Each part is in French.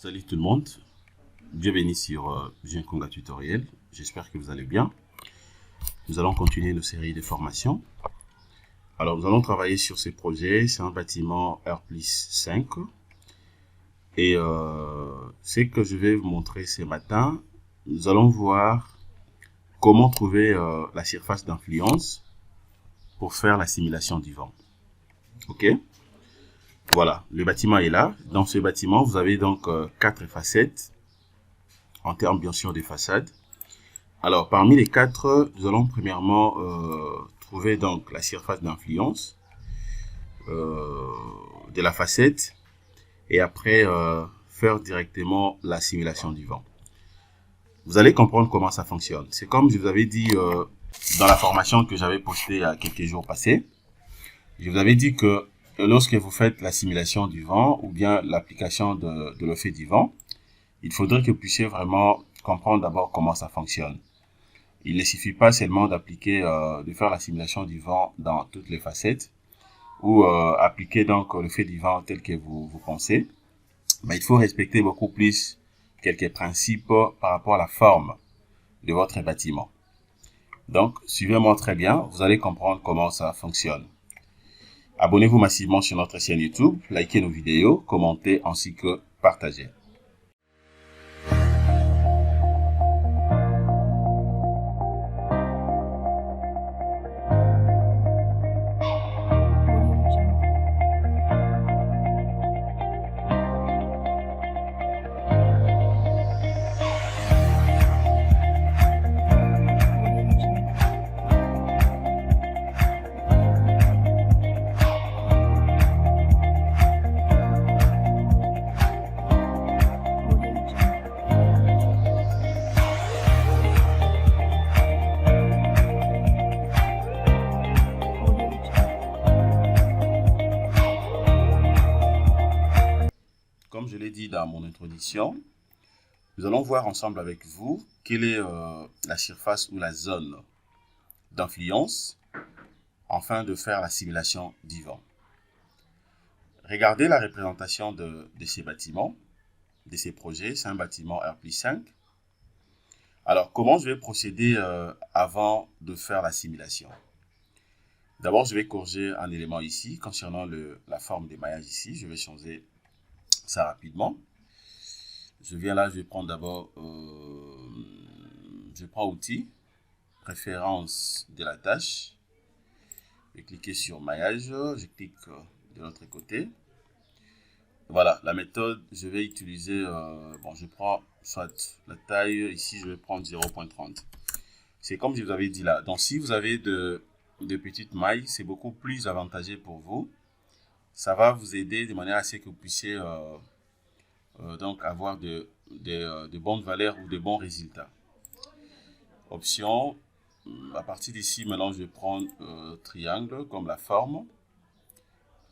Salut tout le monde, bienvenue sur Gianconga Tutoriel, j'espère que vous allez bien. Nous allons continuer nos séries de formations. Alors nous allons travailler sur ce projet, c'est un bâtiment R+5. Et ce que je vais vous montrer ce matin, nous allons voir comment trouver la surface d'influence pour faire la simulation du vent. Ok? Voilà, le bâtiment est là. Dans ce bâtiment, vous avez donc 4 facettes, en termes bien sûr de façades. Alors, parmi les 4, nous allons premièrement trouver donc la surface d'influence de la facette et après faire directement la simulation du vent. Vous allez comprendre comment ça fonctionne. C'est comme je vous avais dit dans la formation que j'avais postée il y a quelques jours passés. Je vous avais dit que lorsque vous faites la simulation du vent ou bien l'application de l'effet du vent, il faudrait que vous puissiez vraiment comprendre d'abord comment ça fonctionne. Il ne suffit pas seulement d'appliquer, de faire la simulation du vent dans toutes les facettes ou appliquer donc l'effet du vent tel que vous pensez. Mais il faut respecter beaucoup plus quelques principes par rapport à la forme de votre bâtiment. Donc, suivez-moi très bien, vous allez comprendre comment ça fonctionne. Abonnez-vous massivement sur notre chaîne YouTube, likez nos vidéos, commentez ainsi que partagez. Comme je l'ai dit dans mon introduction, nous allons voir ensemble avec vous quelle est la surface ou la zone d'influence afin de faire la simulation du vent. Regardez la représentation de ces bâtiments, de ces projets. C'est un bâtiment R+5. Alors, comment je vais procéder avant de faire la simulation? D'abord, je vais corriger un élément ici concernant la forme des maillages ici. Je vais changer ça rapidement. Je viens là, je vais prendre d'abord, je prends outils, préférence de la tâche. Je vais cliquer sur maillage, je clique de l'autre côté. Voilà, la méthode, je vais utiliser, bon, je prends soit la taille, ici je vais prendre 0.30. C'est comme je vous avais dit là. Donc si vous avez de petites mailles, c'est beaucoup plus avantageux pour vous. Ça va vous aider de manière à ce que vous puissiez donc avoir de bonnes valeurs ou de bons résultats. Option, à partir d'ici, maintenant je vais prendre triangle comme la forme.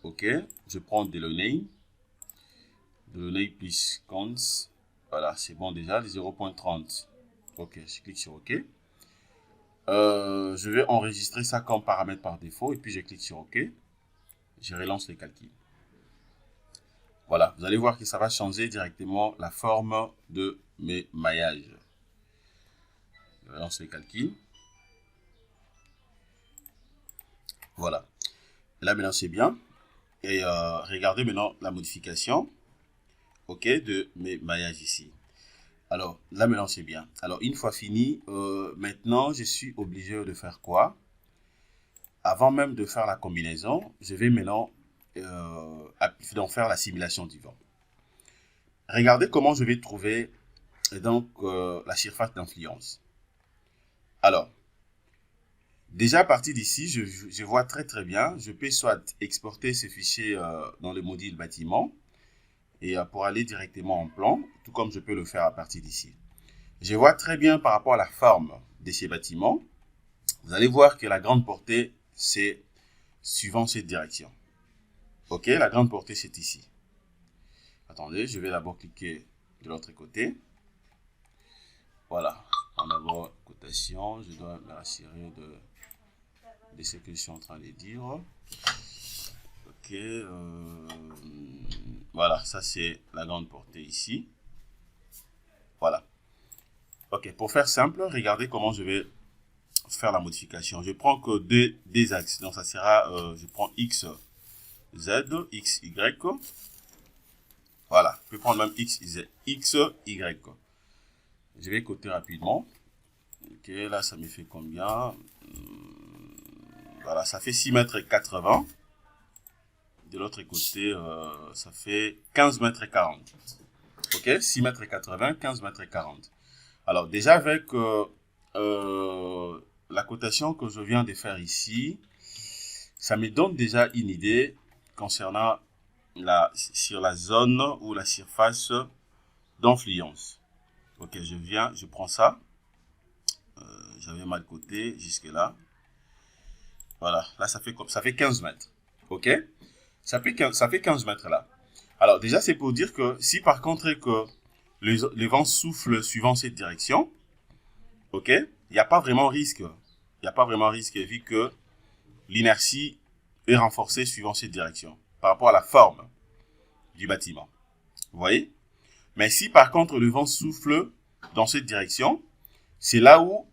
Ok, je prends Delaunay plus cons. Voilà, c'est bon déjà, les 0.30. Ok, je clique sur OK. Je vais enregistrer ça comme paramètre par défaut et puis je clique sur OK. Je relance les calculs. Voilà, vous allez voir que ça va changer directement la forme de mes maillages. Je relance les calculs. Voilà. Là maintenant c'est bien. Et regardez maintenant la modification, ok, de mes maillages ici. Alors là maintenant c'est bien. Alors une fois fini, maintenant je suis obligé de faire quoi? Avant même de faire la combinaison, je vais maintenant faire la simulation du vent. Regardez comment je vais trouver donc la surface d'influence. Alors, déjà à partir d'ici, je vois très bien. Je peux soit exporter ce fichier dans le module bâtiment et pour aller directement en plan, tout comme je peux le faire à partir d'ici. Je vois très bien par rapport à la forme de ces bâtiments. Vous allez voir que la grande portée, c'est suivant cette direction. Ok, la grande portée, c'est ici. Attendez, je vais d'abord cliquer de l'autre côté. Voilà, en avant cotation, je dois me rassurer de ce que je suis en train de dire. Ok, voilà, ça c'est la grande portée ici. Voilà. Ok, pour faire simple, regardez comment je vais faire la modification. Je prends que des axes. Donc, ça sera, je prends X, Z, X, Y. Voilà. Je peux prendre même X, Z, X, Y. Je vais coter rapidement. Ok, là, ça me fait combien? Voilà, ça fait 6,80 m. De l'autre côté, ça fait 15,40 m. Ok, 6,80 m, 15,40 m. Alors, déjà avec la cotation que je viens de faire ici, ça me donne déjà une idée concernant sur la zone ou la surface d'influence. Ok, je prends ça. J'avais mal coté jusque là. Voilà, là ça fait 15 mètres. Ok, ça fait 15 mètres là. Alors déjà c'est pour dire que si par contre que les vents soufflent suivant cette direction, ok, il n'y a pas vraiment risque. Il n'y a pas vraiment risque vu que l'inertie est renforcée suivant cette direction par rapport à la forme du bâtiment. Vous voyez? Mais si par contre le vent souffle dans cette direction, c'est là où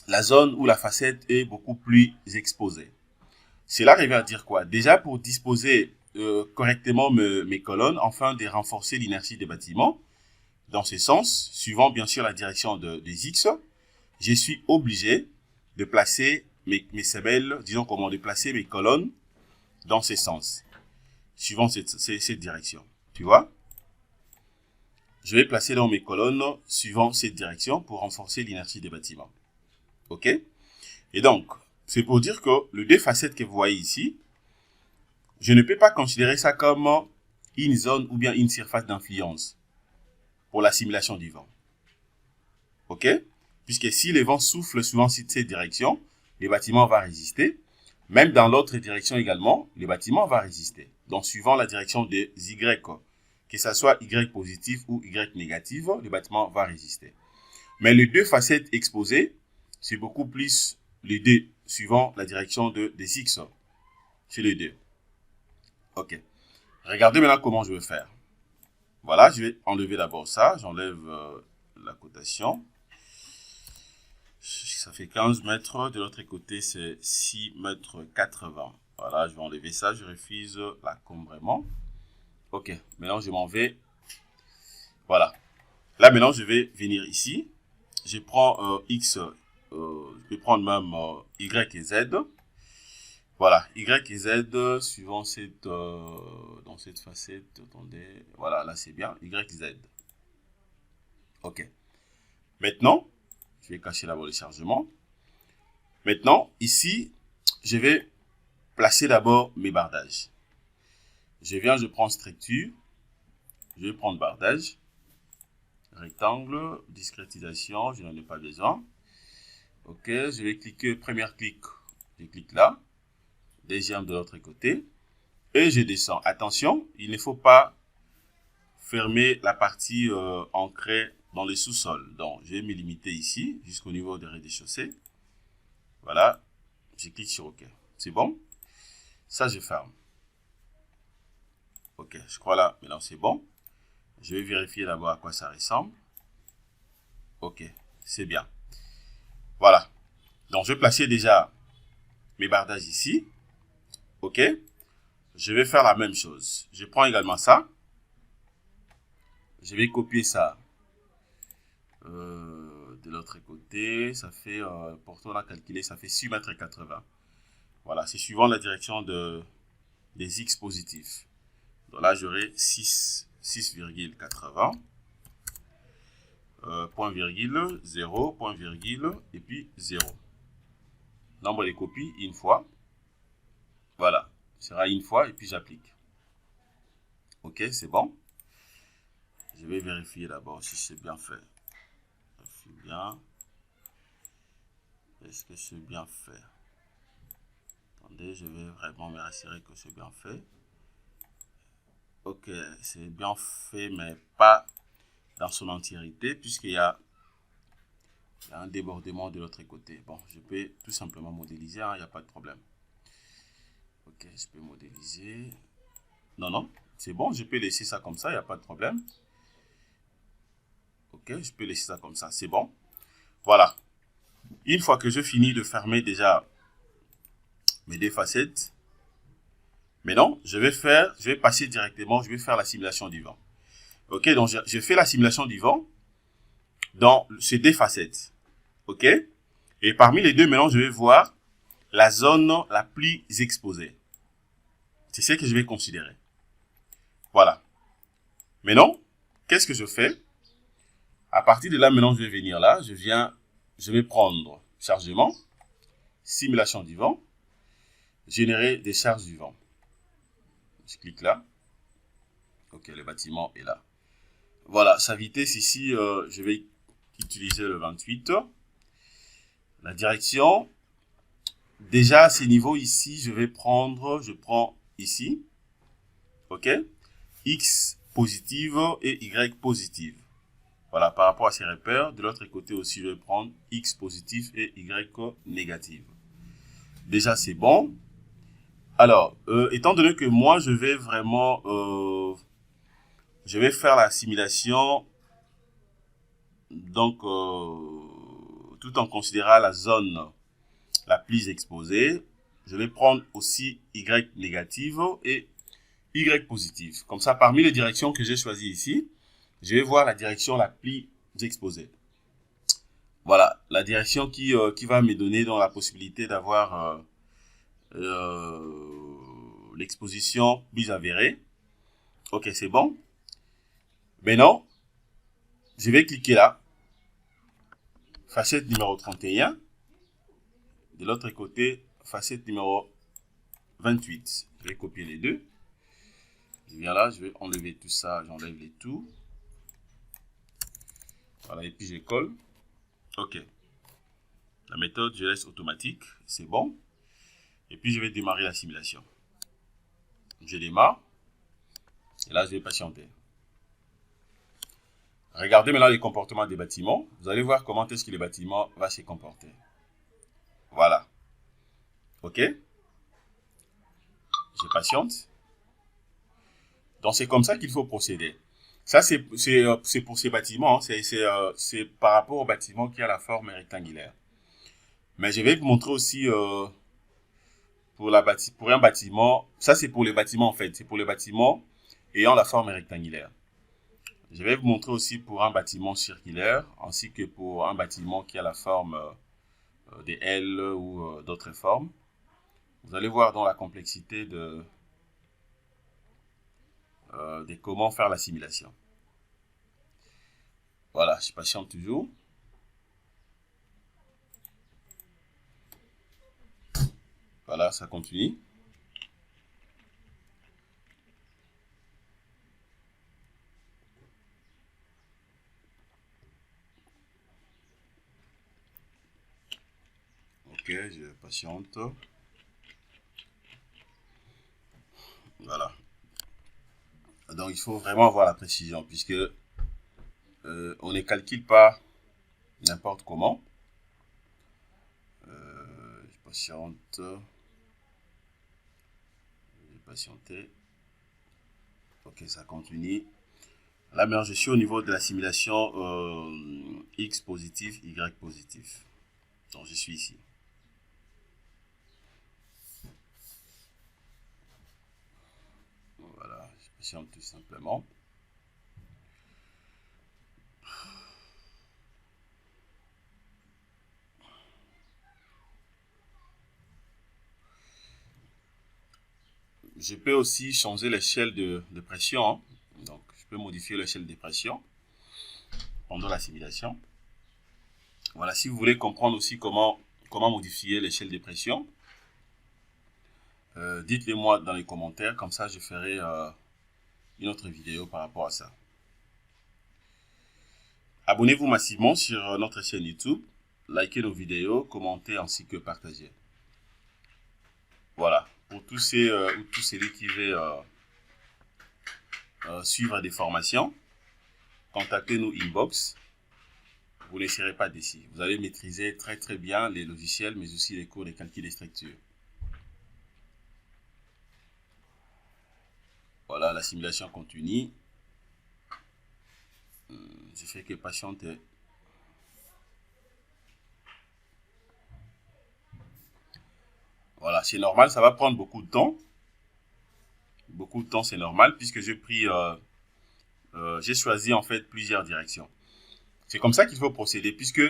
la zone où la facette est beaucoup plus exposée. Cela revient à dire quoi? Déjà pour disposer correctement mes colonnes, afin de renforcer l'inertie des bâtiments, dans ce sens, suivant bien sûr la direction des X, je suis obligé de placer mes semelles, disons comment, de placer mes colonnes dans ce sens, suivant cette direction. Tu vois? Je vais placer dans mes colonnes suivant cette direction pour renforcer l'inertie des bâtiments. Ok? Et donc, c'est pour dire que le deux facettes que vous voyez ici, je ne peux pas considérer ça comme une zone ou bien une surface d'influence pour la simulation du vent. Ok? Puisque si le vent souffle suivant cette direction, le bâtiment va résister. Même dans l'autre direction également, le bâtiment va résister. Donc, suivant la direction des Y, que ce soit Y positif ou Y négatif, le bâtiment va résister. Mais les deux facettes exposées, c'est beaucoup plus les deux, suivant la direction des X. C'est les deux. Ok. Regardez maintenant comment je vais faire. Voilà, je vais enlever d'abord ça. J'enlève la cotation. Ça fait 15 mètres. De l'autre côté, c'est 6,80 m. Voilà, je vais enlever ça. Je refuse l'encombrement. Ok, maintenant je m'en vais. Voilà. Là, maintenant, je vais venir ici. Je prends X. Je vais prendre même Y et Z. Voilà, Y et Z, suivant dans cette facette, attendez, voilà, là c'est bien, Y, Z. Ok. Maintenant, je vais cacher d'abord le chargement. Maintenant, ici, je vais placer d'abord mes bardages. Je prends structure, je vais prendre bardage, rectangle, discrétisation, je n'en ai pas besoin. Ok, je vais cliquer, premier clic, je clique là, deuxième de l'autre côté, et je descends. Attention, il ne faut pas fermer la partie ancrée dans le sous-sol. Donc, je vais me limiter ici, jusqu'au niveau des rez-de-chaussée. Voilà, je clique sur OK. C'est bon? Ça, je ferme. OK, je crois là, maintenant c'est bon. Je vais vérifier d'abord à quoi ça ressemble. OK, c'est bien. Voilà. Donc, je vais placer déjà mes bardages ici. OK. Je vais faire la même chose. Je prends également ça. Je vais copier ça de l'autre côté. Ça fait, pour on a calculé, ça fait 6,80 m. Voilà, c'est suivant la direction des X positifs. Donc là, j'aurai 6,80. Point virgule, 0, point virgule, et puis 0. Nombre de copies, une fois. Voilà, ce sera une fois, et puis j'applique. OK, c'est bon. Je vais vérifier d'abord si c'est bien fait. C'est bien. Est-ce que c'est bien fait? Attendez, je vais vraiment me rassurer que c'est bien fait. Ok, c'est bien fait, mais pas dans son entièreté, puisqu'il y a un débordement de l'autre côté. Bon, je peux tout simplement modéliser, il n'y a pas de problème. Ok, je peux modéliser. Non, non, c'est bon, je peux laisser ça comme ça, il n'y a pas de problème. Ok, Ok, je peux laisser ça comme ça, c'est bon. Voilà. Une fois que je finis de fermer déjà mes deux facettes, maintenant, je vais passer directement, je vais faire la simulation du vent. Ok, donc je fais la simulation du vent dans ces deux facettes. Ok, et parmi les deux, maintenant, je vais voir la zone la plus exposée. C'est ce que je vais considérer. Voilà. Maintenant, qu'est-ce que je fais? À partir de là, maintenant, je vais venir là. Je vais prendre chargement, simulation du vent, générer des charges du vent. Je clique là. Ok, le bâtiment est là. Voilà, sa vitesse ici, je vais utiliser le 28. La direction, déjà à ces niveaux ici, je prends ici, ok, X positive et Y positive. Voilà, par rapport à ces repères, de l'autre côté aussi, je vais prendre X positif et Y négative. Déjà, c'est bon. Alors, étant donné que moi, je vais vraiment, je vais faire la simulation, donc, tout en considérant la zone la plus exposée, je vais prendre aussi Y négative et Y positive. Comme ça, parmi les directions que j'ai choisies ici, je vais voir la direction la plus exposée. Voilà, la direction qui va me donner donc la possibilité d'avoir l'exposition plus avérée. Ok, c'est bon. Maintenant, je vais cliquer là. Facette numéro 31. De l'autre côté, facette numéro 28. Je vais copier les deux. Je viens là, je vais enlever tout ça, j'enlève les tout. Voilà, et puis je colle. Ok. La méthode, je laisse automatique, c'est bon. Et puis je vais démarrer la simulation. Je démarre. Et là, je vais patienter. Regardez maintenant les comportements des bâtiments. Vous allez voir comment est-ce que le bâtiment va se comporter. Voilà. Ok. Je patiente. Donc, c'est comme ça qu'il faut procéder. Ça, c'est pour ces bâtiments. C'est par rapport au bâtiment qui a la forme rectangulaire. Mais je vais vous montrer aussi pour un bâtiment. Ça, c'est pour les bâtiments, en fait. C'est pour les bâtiments ayant la forme rectangulaire. Je vais vous montrer aussi pour un bâtiment circulaire, ainsi que pour un bâtiment qui a la forme des L ou d'autres formes. Vous allez voir dans la complexité de comment faire la simulation. Voilà, je patiente toujours. Voilà, ça continue. Ok, je patiente. Voilà. Donc, il faut vraiment avoir la précision, puisque on ne calcule pas n'importe comment. Je patiente. Je vais patienter. Ok, ça continue. Là, maintenant, je suis au niveau de la simulation X positif, Y positif. Donc, je suis ici. Voilà, je patiente tout simplement. Je peux aussi changer l'échelle de pression. Hein. Donc, je peux modifier l'échelle de pression pendant la simulation. Voilà, si vous voulez comprendre aussi comment modifier l'échelle de pression, dites-le moi dans les commentaires. Comme ça, je ferai une autre vidéo par rapport à ça. Abonnez-vous massivement sur notre chaîne YouTube. Likez nos vidéos, commentez ainsi que partagez. Voilà, pour tous ceux ou tous ceux qui veulent suivre des formations, contactez-nous inbox. Vous ne serez pas déçus. Vous allez maîtriser très bien les logiciels, mais aussi les cours de calcul des structures. Voilà, la simulation continue. Je fais que patienter. Voilà, c'est normal, ça va prendre beaucoup de temps. Beaucoup de temps, c'est normal, puisque j'ai choisi en fait plusieurs directions. C'est comme ça qu'il faut procéder, puisque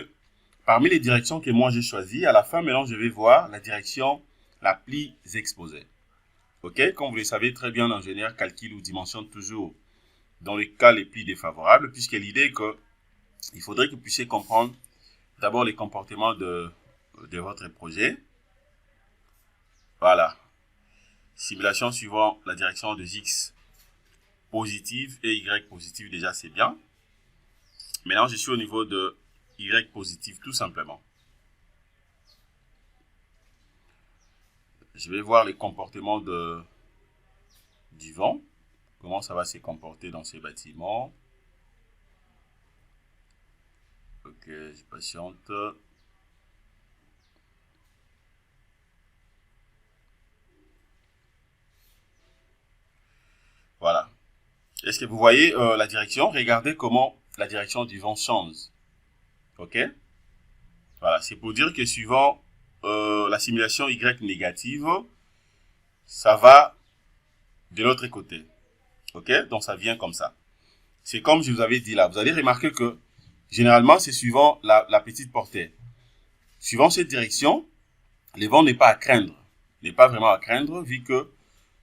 parmi les directions que moi j'ai choisies, à la fin, maintenant, je vais voir la direction la plus exposée. Ok, comme vous le savez très bien, l'ingénieur calcule ou dimensionne toujours dans les cas les plus défavorables, puisque l'idée est que il faudrait que vous puissiez comprendre d'abord les comportements de votre projet. Voilà. Simulation suivant la direction de X positive et Y positive, déjà c'est bien. Maintenant, je suis au niveau de Y positive tout simplement. Je vais voir les comportements du vent. Comment ça va se comporter dans ces bâtiments. Ok, je patiente. Voilà. Est-ce que vous voyez la direction? Regardez comment la direction du vent change. Ok? Voilà, c'est pour dire que suivant la simulation Y négative, ça va de l'autre côté. Ok? Donc ça vient comme ça. C'est comme je vous avais dit là. Vous allez remarquer que généralement, c'est suivant la petite portée. Suivant cette direction, le vent n'est pas à craindre. N'est pas vraiment à craindre vu que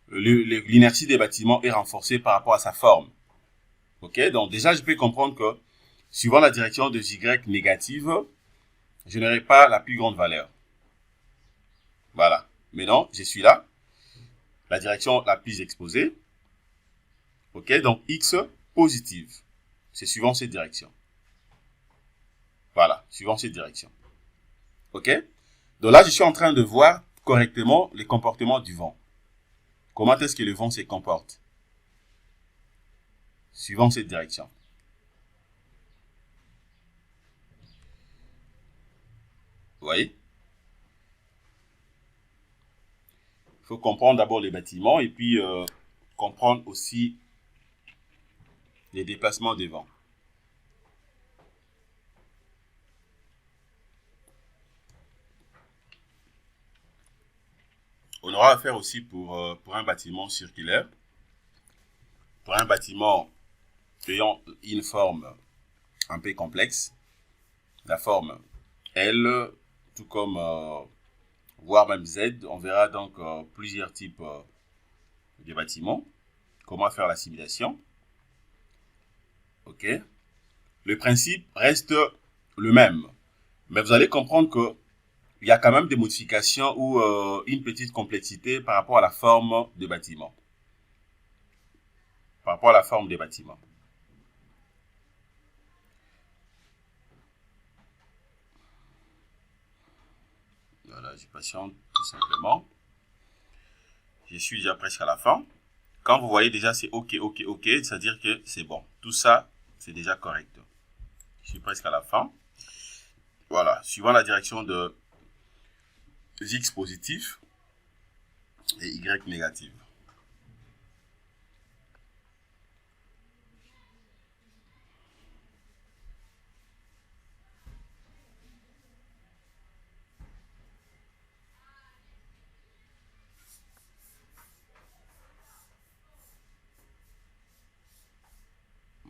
l'inertie des bâtiments est renforcée par rapport à sa forme. Ok? Donc déjà, je peux comprendre que suivant la direction de Y négative, je n'aurai pas la plus grande valeur. Voilà. Maintenant, je suis là. La direction la plus exposée. Ok? Donc X positive. C'est suivant cette direction. Voilà. Suivant cette direction. Ok? Donc là, je suis en train de voir correctement les comportements du vent. Comment est-ce que le vent se comporte? Suivant cette direction. Vous voyez? Il faut comprendre d'abord les bâtiments et puis comprendre aussi les déplacements des vents. On aura affaire aussi pour un bâtiment circulaire, pour un bâtiment ayant une forme un peu complexe, la forme L, tout comme voire même Z. On verra donc plusieurs types de bâtiments. Comment faire la simulation. Ok. Le principe reste le même. Mais vous allez comprendre que il y a quand même des modifications ou une petite complexité par rapport à la forme des bâtiments. Par rapport à la forme des bâtiments. Voilà, je patiente tout simplement. Je suis déjà presque à la fin. Quand vous voyez déjà c'est OK, OK, OK, c'est-à-dire que c'est bon. Tout ça, c'est déjà correct. Je suis presque à la fin. Voilà, suivant la direction de X positif et Y négative.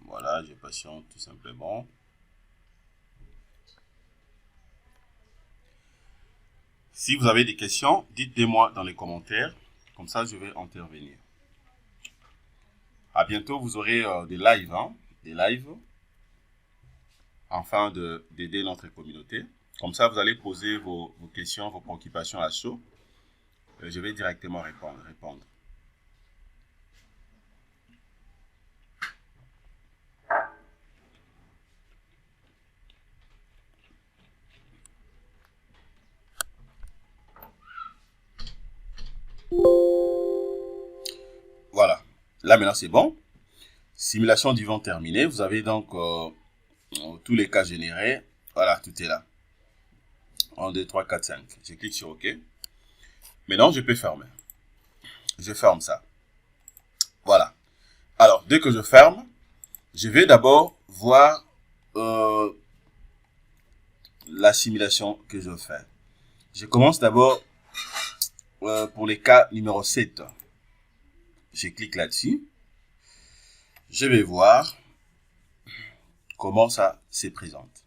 Voilà, je patiente tout simplement. Si vous avez des questions, dites-les-moi dans les commentaires. Comme ça, je vais intervenir. À bientôt, vous aurez des lives, des lives, afin d'aider notre communauté. Comme ça, vous allez poser vos questions, vos préoccupations à chaud. Je vais directement répondre. Voilà. Là, maintenant, c'est bon. Simulation du vent terminée. Vous avez donc tous les cas générés. Voilà, tout est là. 1, 2, 3, 4, 5. Je clique sur OK. Maintenant, je peux fermer. Je ferme ça. Voilà. Alors, dès que je ferme, je vais d'abord voir la simulation que je fais. Je commence d'abord pour les cas numéro 7. Je clique là-dessus. Je vais voir comment ça se présente.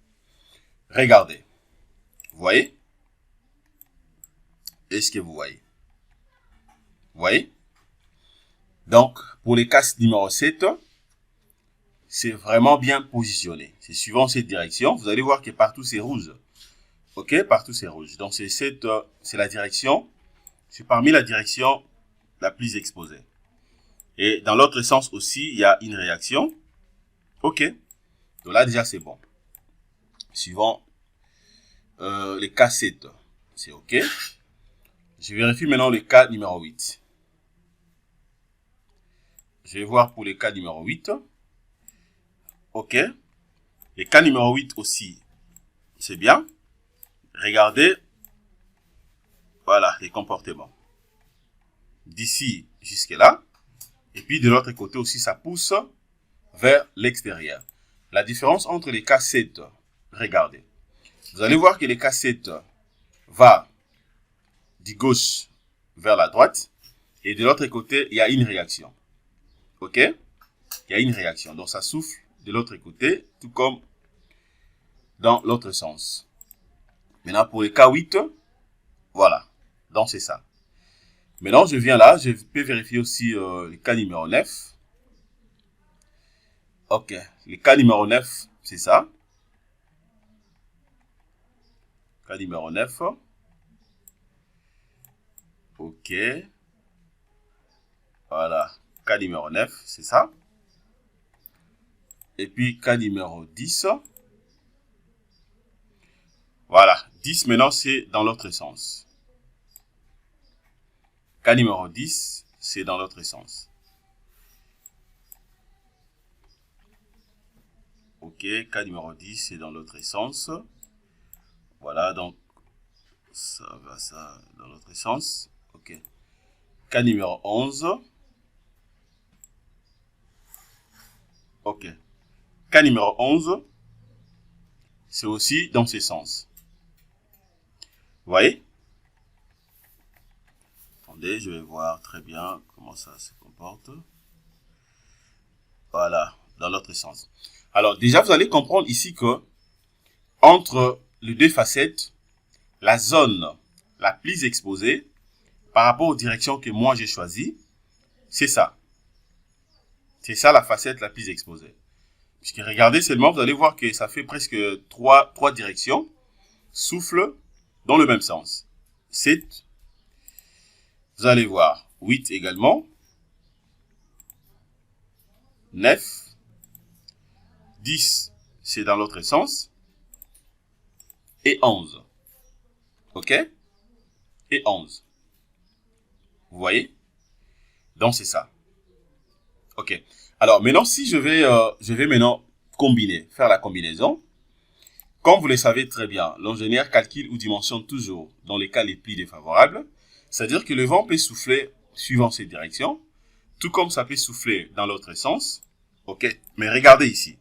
Regardez. Vous voyez? Est-ce que vous voyez? Vous voyez? Donc, pour les cas numéro 7, c'est vraiment bien positionné. C'est suivant cette direction. Vous allez voir que partout c'est rouge. Ok, partout c'est rouge. Donc, c'est la direction. C'est parmi la direction la plus exposée. Et dans l'autre sens aussi, il y a une réaction. Ok. Donc là, déjà, c'est bon. Suivant les cas 7, c'est ok. Je vérifie maintenant le cas numéro 8. Je vais voir pour le cas numéro 8. Ok. Le cas numéro 8 aussi, c'est bien. Regardez. Voilà, les comportements. D'ici jusque là. Et puis de l'autre côté aussi, ça pousse vers l'extérieur. La différence entre les cas 7, regardez. Vous allez voir que les cas 7 va du gauche vers la droite. Et de l'autre côté, il y a une réaction. Ok? Il y a une réaction. Donc ça souffle de l'autre côté, tout comme dans l'autre sens. Maintenant, pour les cas 8, voilà. Donc c'est ça. Maintenant, je viens là, je peux vérifier aussi le cas numéro 9. Ok, le cas numéro 9, c'est ça. Cas numéro 9. Ok. Voilà, cas numéro 9, c'est ça. Et puis, cas numéro 10. Voilà, 10 maintenant, c'est dans l'autre sens. Cas numéro 10, c'est dans l'autre sens. Ok, cas numéro 10, c'est dans l'autre sens. Voilà, donc, ça va ça dans l'autre sens. Ok. Cas numéro 11. Ok. Cas numéro 11, c'est aussi dans ce sens. Vous voyez? Attendez, je vais voir très bien comment ça se comporte. Voilà, dans l'autre sens. Alors, déjà, vous allez comprendre ici que entre les deux facettes, la zone la plus exposée par rapport aux directions que moi j'ai choisies, c'est ça. C'est ça la facette la plus exposée. Puisque regardez seulement, vous allez voir que ça fait presque trois directions. Souffle dans le même sens. 7. Vous allez voir 8 également. 9. 10, c'est dans l'autre sens. Et 11. Ok? Et 11. Vous voyez? Donc, c'est ça. Ok. Alors, maintenant, si je vais maintenant combiner, faire la combinaison. Comme vous le savez très bien, l'ingénieur calcule ou dimensionne toujours dans les cas les plus défavorables. C'est-à-dire que le vent peut souffler suivant cette direction, tout comme ça peut souffler dans l'autre sens. Ok? Mais regardez ici.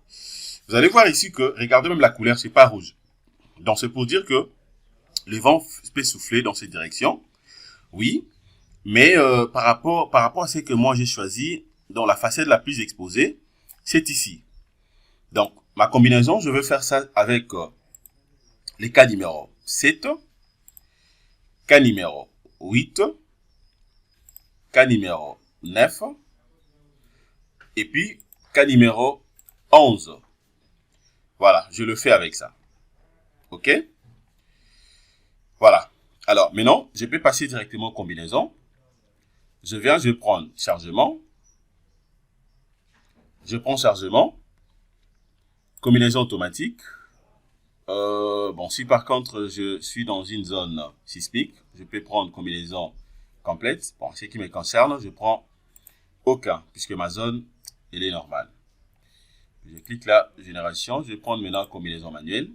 Vous allez voir ici que, regardez même la couleur, c'est pas rouge. Donc, c'est pour dire que le vent peut souffler dans cette direction. Oui. Mais par rapport à ce que moi j'ai choisi, dans la facette la plus exposée, c'est ici. Donc, ma combinaison, je vais faire ça avec les cas numéro 7, cas numéro 8, cas numéro 9, et puis cas numéro 11. Voilà, je le fais avec ça. Ok? Voilà. Alors, maintenant, je peux passer directement aux combinaisons. Je vais prendre chargement. Je prends chargement. Combinaison automatique. Bon, si par contre, je suis dans une zone sismique, je peux prendre combinaison complète. Bon, ce qui me concerne, je prends aucun, puisque ma zone, elle est normale. Je clique là, génération. Je vais prendre maintenant combinaison manuelle.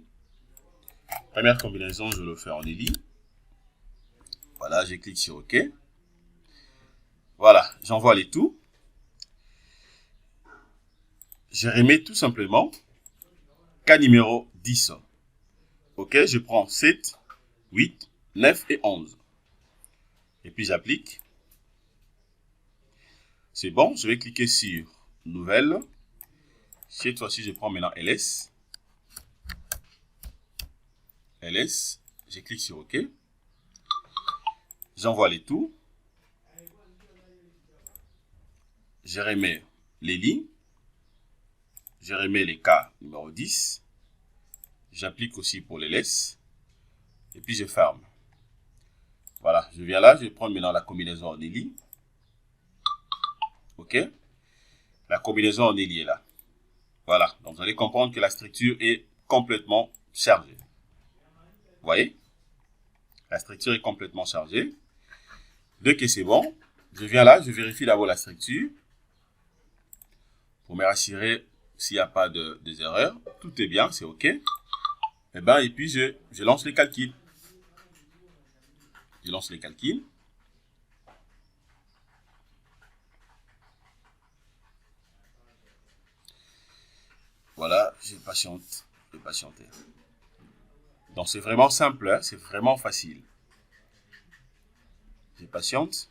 Première combinaison, je le fais en ELI. Voilà, je clique sur OK. Voilà, j'envoie les tout. Je remets tout simplement cas numéro 10. Ok, je prends 7, 8, 9 et 11. Et puis j'applique. C'est bon, je vais cliquer sur Nouvelle. Cette fois-ci, je prends maintenant LS. LS, je clique sur OK. J'envoie les tout. Je remets les lignes. Je remets les cas numéro 10. J'applique aussi pour les LS. Et puis je ferme. Voilà, je viens là, je vais prendre maintenant la combinaison en Nelly. OK. La combinaison en Nelly est là. Voilà, donc vous allez comprendre que la structure est complètement chargée. Vous voyez? La structure est complètement chargée. Dès que c'est bon, je viens là, je vérifie d'abord la structure. Pour me rassurer s'il n'y a pas des erreurs. Tout est bien, c'est OK. Et puis je lance les calculs. Je lance les calculs. Voilà, je patiente. Je vais patienter. Donc c'est vraiment simple, hein? C'est vraiment facile. Je patiente.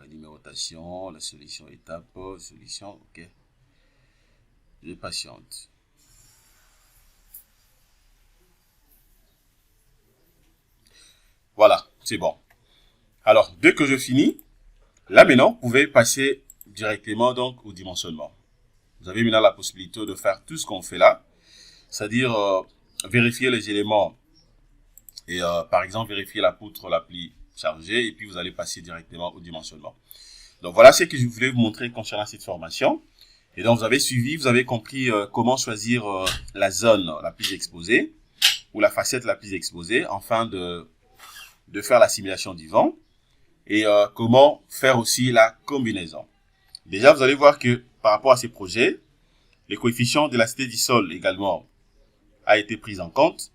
Renumérotation, la solution étape, solution, OK. Je patiente. Voilà, c'est bon. Alors, dès que je finis, là maintenant, vous pouvez passer directement donc au dimensionnement. Vous avez maintenant la possibilité de faire tout ce qu'on fait là, c'est-à-dire vérifier les éléments et par exemple vérifier la poutre la plus chargée et puis vous allez passer directement au dimensionnement. Donc voilà ce que je voulais vous montrer concernant cette formation. Et donc vous avez suivi, vous avez compris comment choisir la zone la plus exposée ou la facette la plus exposée afin de faire la simulation du vent et comment faire aussi la combinaison. Déjà, vous allez voir que par rapport à ces projets, les coefficients d'élasticité du sol également a été pris en compte.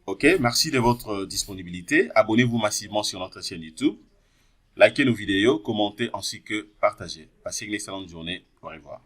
Ok, merci de votre disponibilité. Abonnez-vous massivement sur notre chaîne YouTube. Likez nos vidéos, commentez ainsi que partagez. Passez une excellente journée. Au revoir.